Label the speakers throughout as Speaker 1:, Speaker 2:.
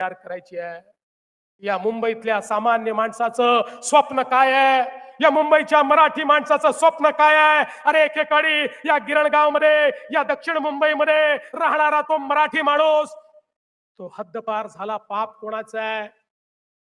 Speaker 1: तयार करायची आहे। या मुंबईतल्या सामान्य माणसाचं स्वप्न काय आहे? या मुंबईच्या मराठी माणसाचं स्वप्न काय आहे? अरे एकेकाळी या गिरणगाव मध्ये, या दक्षिण मुंबईमध्ये राहणारा तो मराठी माणूस, तो हद्दपार झाला, पाप कोणाचा आहे?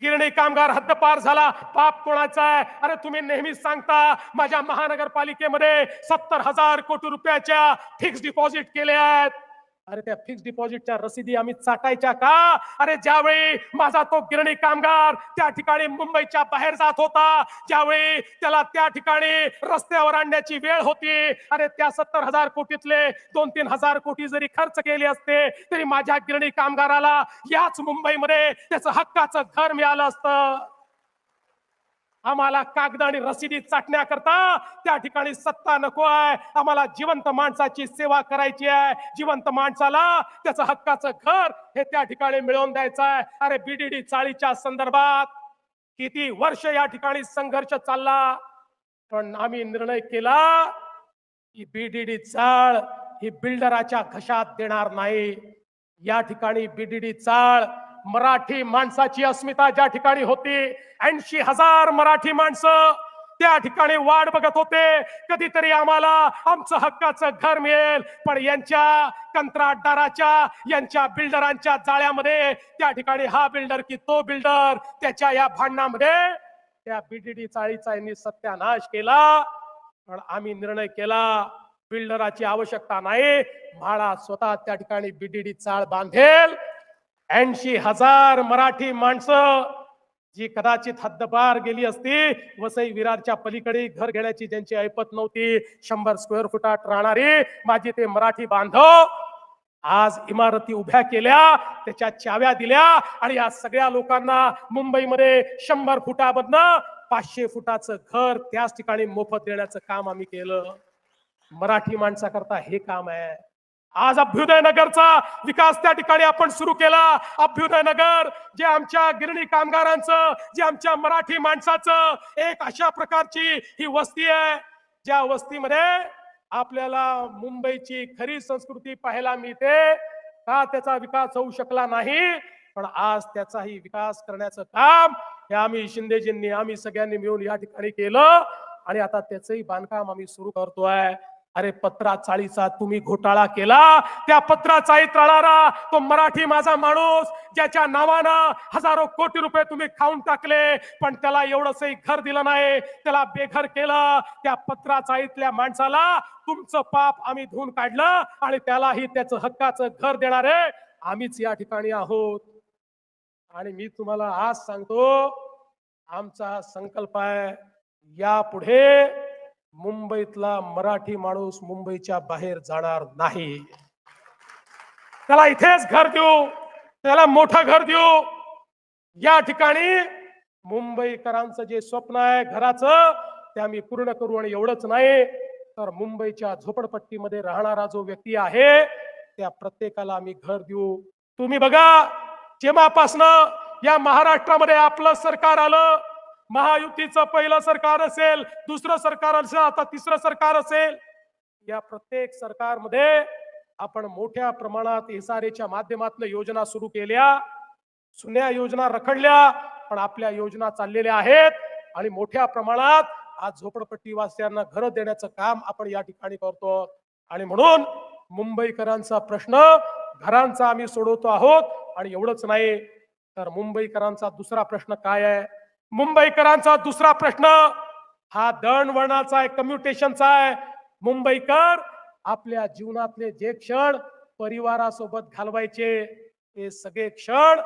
Speaker 1: गिरणी कामगार हद्दपार झाला, पाप कोणाचा आहे? अरे तुम्ही नेहमीच सांगता माझ्या महानगरपालिकेमध्ये 70,000 कोटी रुपयाच्या फिक्स डिपॉझिट केले आहेत। अरे त्या फिक्स डिपॉझिटच्या रसीदी आम्ही चाटायच्या का? अरे ज्यावेळी माझा तो गिरणी कामगार त्या ठिकाणी मुंबईच्या बाहेर जात होता, ज्यावेळी त्याला त्या ठिकाणी रस्त्यावर आणण्याची वेळ होती, अरे त्या 70,000 कोटीतले 2-3 हजार कोटी जरी खर्च केले असते तरी माझ्या गिरणी कामगाराला याच मुंबईमध्ये त्याचं हक्काचं घर मिळालं असतं। आम्हाला कागद आणि रसीदी चाटण्याकरता त्या ठिकाणी सत्ता नको आहे, आम्हाला जिवंत माणसाची सेवा करायची आहे। जिवंत माणसाला त्याचं हक्काचं घर हे त्या ठिकाणी मिळवून द्यायचं आहे। अरे बीडीडी चाळीच्या संदर्भात किती वर्ष या ठिकाणी संघर्ष चालला, पण आम्ही निर्णय केला की बीडीडी चाळ ही बिल्डराच्या घशात देणार नाही। या ठिकाणी बीडीडी चाळ मराठी माणसाची अस्मिता ज्या ठिकाणी होती, 80,000 मराठी माणसं त्या ठिकाणी वाट बघत होते, कधीतरी आम्हाला आमचं हक्काचं घर मिळेल। पण यांच्या कंत्राटदाराच्या, यांच्या बिल्डरांच्या जाळ्यामध्ये त्या ठिकाणी हा बिल्डर की तो बिल्डर, त्याच्या या भांडणामध्ये त्या बीडीडी चाळीचा यांनी सत्यानाश केला। पण आम्ही निर्णय केला बिल्डराची आवश्यकता नाही, म्हाडा स्वतः त्या ठिकाणी बीडीडी चाळ बांधेल। 80,000 मराठी माणसं जी कदाचित हद्दपार गेली असती, वसई विरारच्या पलीकडे घर घेण्याची ज्यांची ऐपत नव्हती, 100 स्क्वेअर फुटात राहणारी माझी ते मराठी बांधव आज इमारती उभ्या केल्या, त्याच्या चाव्या दिल्या आणि या सगळ्या लोकांना मुंबईमध्ये 100 फुटामधनं 500 फुटाचं घर त्याच ठिकाणी मोफत देण्याचं काम आम्ही केलं। मराठी माणसाकरता हे काम आहे। आज अभ्युदय नगरचा विकास त्या ठिकाणी आपण सुरू केला। अभ्युदय नगर जे आमच्या गिरणी कामगारांचं, जे आमच्या मराठी माणसाचं एक अशा प्रकारची ही वस्ती आहे, ज्या वस्तीमध्ये आपल्याला मुंबईची खरी संस्कृती पाहायला मिळते। का त्याचा विकास होऊ शकला नाही, पण आज त्याचाही विकास करण्याचं काम हे आम्ही शिंदेजींनी, आम्ही सगळ्यांनी मिळून या ठिकाणी केलं आणि आता त्याचंही बांधकाम आम्ही सुरू करतोय। अरे पत्रा चाळीचा तुम्ही घोटाळा केला, त्या पत्रा चाळीत राहणारा तो मराठी माझा माणूस ज्याच्या नावानं हजारो कोटी रुपये तुम्ही खाऊन टाकले, पण त्याला एवढंसही घर दिलं नाही, त्याला बेघर केलं। त्या पत्रा चाळीतल्या माणसाला तुमचं पाप आम्ही धुवून काढलं आणि त्यालाही त्याचं हक्काचं घर देणारे आम्हीच या ठिकाणी आहोत। आणि मी तुम्हाला आज सांगतो, आमचा संकल्प आहे यापुढे मुंबईतला मराठी माणूस मुंबईच्या बाहेर जाणार नाही। त्याला इथेच घर देऊ, त्याला मोठं घर देऊ। या ठिकाणी मुंबईकरांचं जे स्वप्न आहे घराचं ते आम्ही पूर्ण करू। आणि एवढंच नाही तर मुंबईच्या झोपडपट्टीमध्ये राहणारा जो व्यक्ती आहे त्या प्रत्येकाला आम्ही घर देऊ। तुम्ही बघा, जेव्हापासनं या महाराष्ट्रामध्ये आपलं सरकार आलं, महायुतीचं पहिलं सरकार असेल, दुसरं सरकार असेल, आता तिसरं सरकार असेल, या प्रत्येक सरकारमध्ये आपण मोठ्या प्रमाणात एसआरएच्या माध्यमातून योजना सुरू केल्या। जुन्या योजना रखडल्या, पण आपल्या योजना चाललेल्या आहेत आणि मोठ्या प्रमाणात आज झोपडपट्टीवासियांना घर देण्याचं काम आपण या ठिकाणी करतो। आणि म्हणून मुंबईकरांचा प्रश्न घरांचा आम्ही सोडवतो आहोत। आणि एवढंच नाही तर मुंबईकरांचा दुसरा प्रश्न काय आहे? मुंबईकरांचा दुसरा प्रश्न हा दळणवळणाचा आहे, कम्युटेशनचा आहे। मुंबईकर आपल्या जीवनातले जे क्षण परिवारासोबत घालवायचे ते सगळे क्षण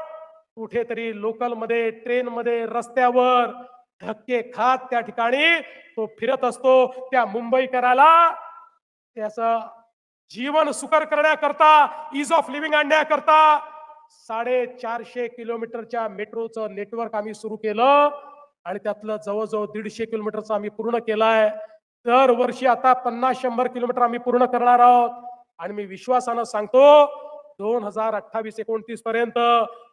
Speaker 1: कुठेतरी लोकलमध्ये, ट्रेनमध्ये, रस्त्यावर धक्के खात त्या ठिकाणी तो फिरत असतो। त्या मुंबईकराला त्याचं जीवन सुकर करण्याकरता, इज ऑफ लिव्हिंग आणण्याकरता 450 किलोमीटरच्या मेट्रोचं नेटवर्क आम्ही सुरू केलं आणि त्यातलं जवळजवळ 150 किलोमीटरचं आम्ही पूर्ण केलाय। दरवर्षी आता 50-100 किलोमीटर आम्ही पूर्ण करणार आहोत। आणि मी विश्वासानं सांगतो 2028-29 पर्यंत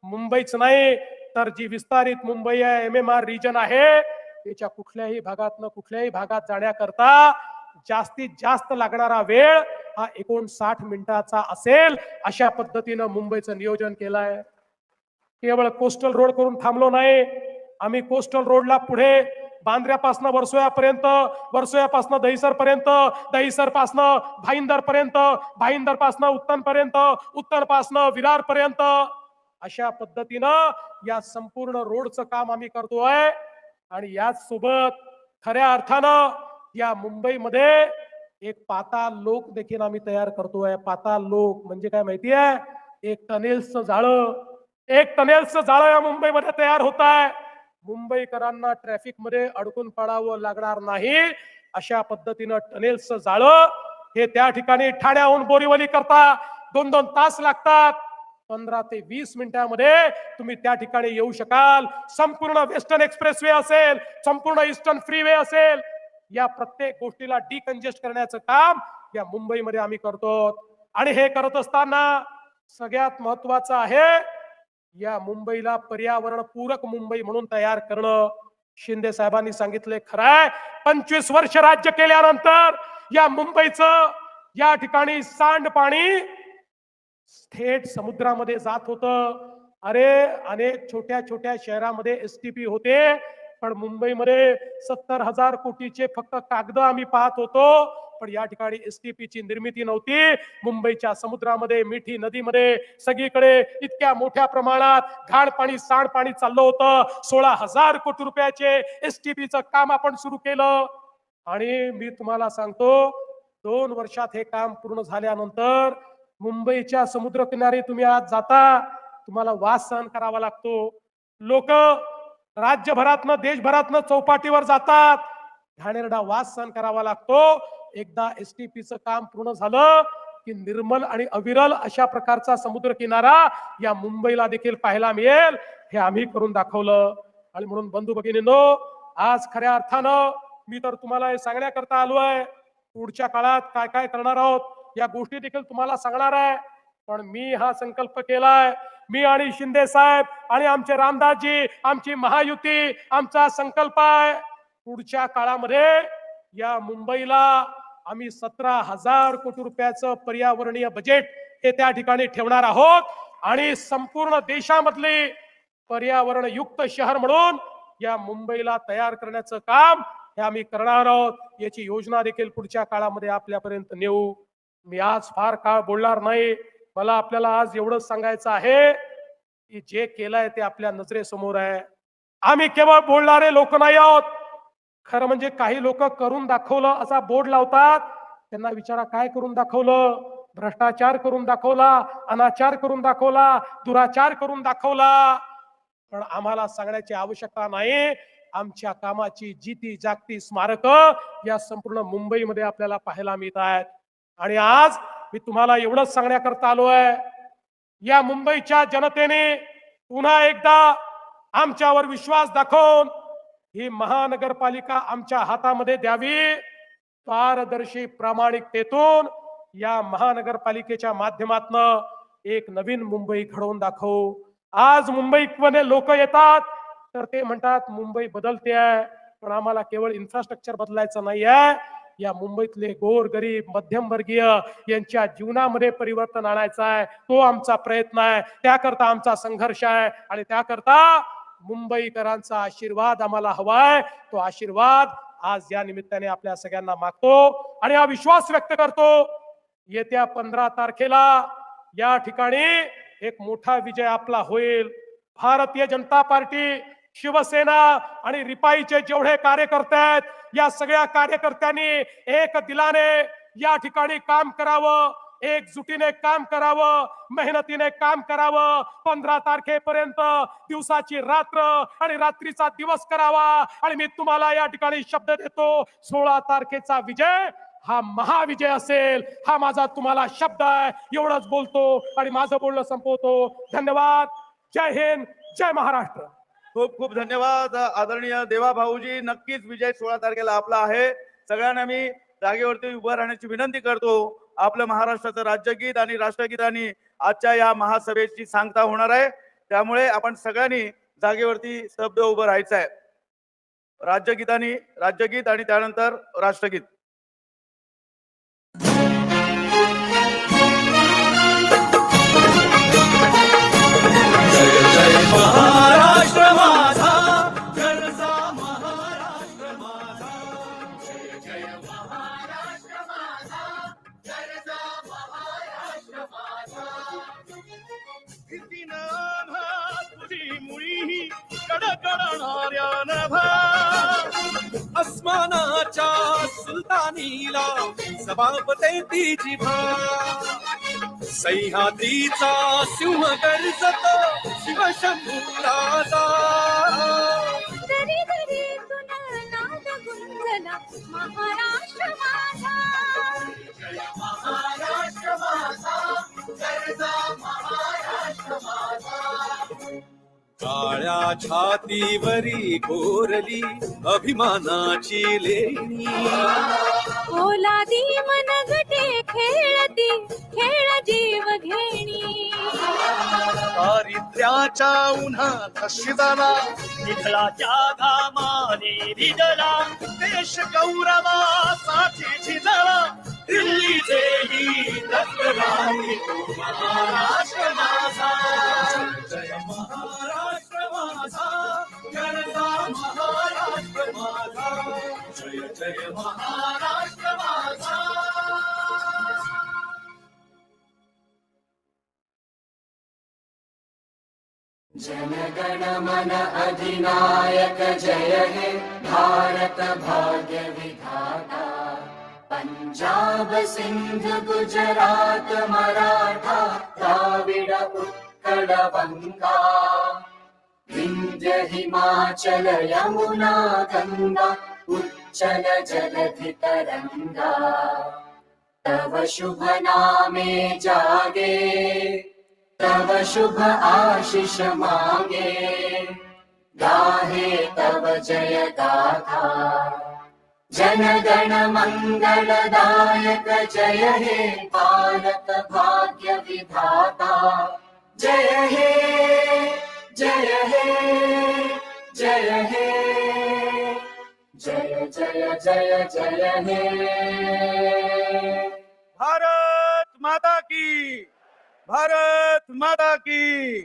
Speaker 1: मुंबईच नाही तर जी विस्तारित मुंबई आहे, MMR रिजन आहे, त्याच्या कुठल्याही भागातनं कुठल्याही भागात जाण्याकरता जास्तीत जास्त लागणारा वेळ हा 59 मिनिटाचा असेल, अशा पद्धतीनं मुंबईचं नियोजन केलंय। केवळ कोस्टल रोड करून थांबलो नाही, आम्ही कोस्टल रोडला पुढे बांद्र्यापासून वर्सोयापर्यंत, वर्सोयापासून दहिसर पर्यंत, दहिसर पासून भाईंदर पर्यंत, भाईंदर पासून उत्तन पर्यंत, उत्तन पासून विरार पर्यंत, अशा पद्धतीनं या संपूर्ण रोडचं काम आम्ही करतोय. आणि याच सोबत खऱ्या अर्थानं या मुंबईमध्ये एक पाताळ लोक देखील आम्ही तयार करतोय. पाताळ लोक म्हणजे काय माहितीये? एक टनेल्सचं जाळं, एक टनेल्सचं जाळं या मुंबईमध्ये तयार होत आहे. मुंबईकरांना ट्रॅफिक मध्ये अडकून पडावं लागणार नाही अशा पद्धतीनं टनेल्सचं जाळं हे त्या ठिकाणी ठाण्याहून बोरीवली करता 2-2 तास लागतात. 15 ते 20 मिनिटांमध्ये तुम्ही त्या ठिकाणी येऊ शकाल. संपूर्ण वेस्टर्न एक्सप्रेसवे असेल, संपूर्ण ईस्टर्न फ्रीवे असेल, या प्रत्येक गोष्टीला डिकंजेस्ट करण्याचं काम या मुंबईमध्ये आम्ही करतो. आणि हे करत असताना सगळ्यात महत्वाचं आहे या मुंबईला पर्यावरण पूरक मुंबई म्हणून तयार करणं. शिंदे साहेबांनी सांगितले खरंय, 25 वर्ष राज्य केल्यानंतर या मुंबईचं या ठिकाणी सांडपाणी थेट समुद्रामध्ये जात होतं. अरे अनेक छोट्या छोट्या शहरामध्ये एसटीपी होते, पण मुंबईमध्ये 70,000 कोटीचे फक्त कागद आम्ही पाहत होतो. पण या ठिकाणी एसटीपीची निर्मिती नव्हती. मुंबईच्या समुद्रामध्ये, मिठी नदीमध्ये सगळीकडे इतक्या मोठ्या प्रमाणात घाण पाणी, सांडपाणी चाललं होतं. 16,000 कोटी रुपयाचे एसटीपीचं काम आपण सुरू केलं. आणि मी तुम्हाला सांगतो, 2 वर्षात हे काम पूर्ण झाल्यानंतर मुंबईच्या समुद्रकिनारी तुम्ही आज जाता, तुम्हाला वास सहन करावा लागतो. लोक राज्यभरातनं, देशभरातनं चौपाटीवर जातात, घाणेरडा वास सहन करावा लागतो. एकदा एसटीपीचं काम पूर्ण झालं की निर्मल आणि अविरल अशा प्रकारचा समुद्र किनारा या मुंबईला देखील पाहायला मिळेल. हे आम्ही करून दाखवलं. आणि म्हणून बंधू भगिनींनो, आज खऱ्या अर्थानं मी तर तुम्हाला हे सांगण्याकरता आलोय, पुढच्या काळात काय काय करणार आहोत या गोष्टी देखील तुम्हाला सांगणार आहे. पण मी हा संकल्प केलाय, मी आणि शिंदे साहेब आणि आमचे रामदासजी, आमची महायुती, आमचा संकल्प आहे पुढच्या काळामध्ये या मुंबईला आम्ही 17,000 कोटी रुपयाचं पर्यावरणीय बजेट हे त्या ठिकाणी ठेवणार आहोत. आणि संपूर्ण देशामधले पर्यावरण युक्त शहर म्हणून या मुंबईला तयार करण्याचं काम हे आम्ही करणार आहोत. याची योजना देखील पुढच्या काळामध्ये आपल्यापर्यंत नेऊ. मी आज फार काळ बोलणार नाही. मला आपल्याला आज एवढंच सांगायचं आहे की जे केलंय ते आपल्या नजरेसमोर आहे. आम्ही केवळ बोलणारे लोक नाही आहोत. खरं म्हणजे काही लोक करून दाखवलं असा बोर्ड लावतात. त्यांना विचारा, काय करून दाखवलं? भ्रष्टाचार करून दाखवला, अनाचार करून दाखवला, दुराचार करून दाखवला. पण आम्हाला सांगण्याची आवश्यकता नाही. आमच्या कामाची जिती जागती स्मारक या संपूर्ण मुंबईमध्ये आपल्याला पाहायला मिळत आहेत. आणि आज मी तुम्हाला एवढंच सांगण्याकरता आलोय, या मुंबईच्या जनतेने पुन्हा एकदा आमच्यावर विश्वास दाखवून ही महानगरपालिका आमच्या हातामध्ये द्यावी. पारदर्शी प्रामाणिकतेतून या महानगरपालिकेच्या माध्यमातून एक नवीन मुंबई घडवून दाखवू. आज मुंबईमध्ये लोक येतात तर ते म्हणतात मुंबई बदलते आहे, पण आम्हाला केवळ इन्फ्रास्ट्रक्चर बदलायचं नाही आहे, या मुंबईतले गोरगरीब मध्यमवर्गीय यांच्या जीवनामध्ये परिवर्तन आणायचं आहे. तो आमचा प्रयत्न आहे, त्याकरता आमचा संघर्ष आहे. आणि त्याकरता मुंबईकरांचा आशीर्वाद आम्हाला हवाय. तो आशीर्वाद आज या निमित्ताने आपल्या सगळ्यांना मागतो आणि हा विश्वास व्यक्त करतो, येत्या 15 तारखेला या ठिकाणी एक मोठा विजय आपला होईल. भारतीय जनता पार्टी, शिवसेना आणि रिपाईचे जेवढे कार्यकर्ते आहेत, या सगळ्या कार्यकर्त्यांनी एक दिलाने या ठिकाणी काम करावं, एकजुटीने काम करावं, मेहनतीने काम करावं. 15 तारखेपर्यंत दिवसाची रात्र आणि रात्रीचा दिवस करावा. आणि मी तुम्हाला या ठिकाणी शब्द देतो, 16 तारखेचा विजय हा महाविजय असेल. हा माझा तुम्हाला शब्द आहे. एवढंच बोलतो आणि माझं बोलणं संपवतो. धन्यवाद. जय हिंद, जय महाराष्ट्र.
Speaker 2: खूप खूप धन्यवाद आदरणीय देवा भाऊजी. नक्कीच विजय 16 तारखेला आपला आहे. सगळ्यांना मी जागेवरती उभं राहण्याची विनंती करतो. आपलं महाराष्ट्राचं राज्यगीत आणि राष्ट्रगीतानी आजच्या या महासभेची सांगता होणार आहे, त्यामुळे आपण सगळ्यांनी जागेवरती स्तब्ध उभं राहायचं आहे. राज्यगीतानी राज्यगीत आणि त्यानंतर राष्ट्रगीत.
Speaker 3: जय जय उस्मानाच्या सुलतानीला सभापते ती जिभा सह्याद्रीचा सिंह गर्जत शिवशंभूराजा
Speaker 4: दरी दरीतून नाद गुंजला महाराष्ट्र माझा
Speaker 3: महाराष्ट्र माझा गरजा महाराष्ट्र माझा काळ्या छातीवरी कोरली अभिमानाची लेणी
Speaker 4: ओलादी मनगटे खेळती खेळ जीव घेणी
Speaker 3: दारिद्र्याच्या उन्हात शिजला विठलाच्या घामाने भिजला देश गौरवासाठी झिजला दिल्लीचे ही दत्तराणी महाराष्ट्र माझा जय महाराष्ट्र माझा गरजा महाराष्ट्र माझा जय जय महाराष्ट्र माझा
Speaker 5: जनगण मन अधिनायक जय हे भारत भाग्य विधाता पंजाब सिंध गुजरात मराठा द्राविड उत्कल गंगा विंध्य हिमाचल यमुना गंगा उच्चल जलधि तरंगा तव शुभ नामे जागे तव शुभ आशीष मांगे गाहे तव जय गाथा जन गण मंगलदायक जय हे भारत भाग्य विधाता जय हे जय हे जय हे जय जय जय जय हे
Speaker 2: भारत माता की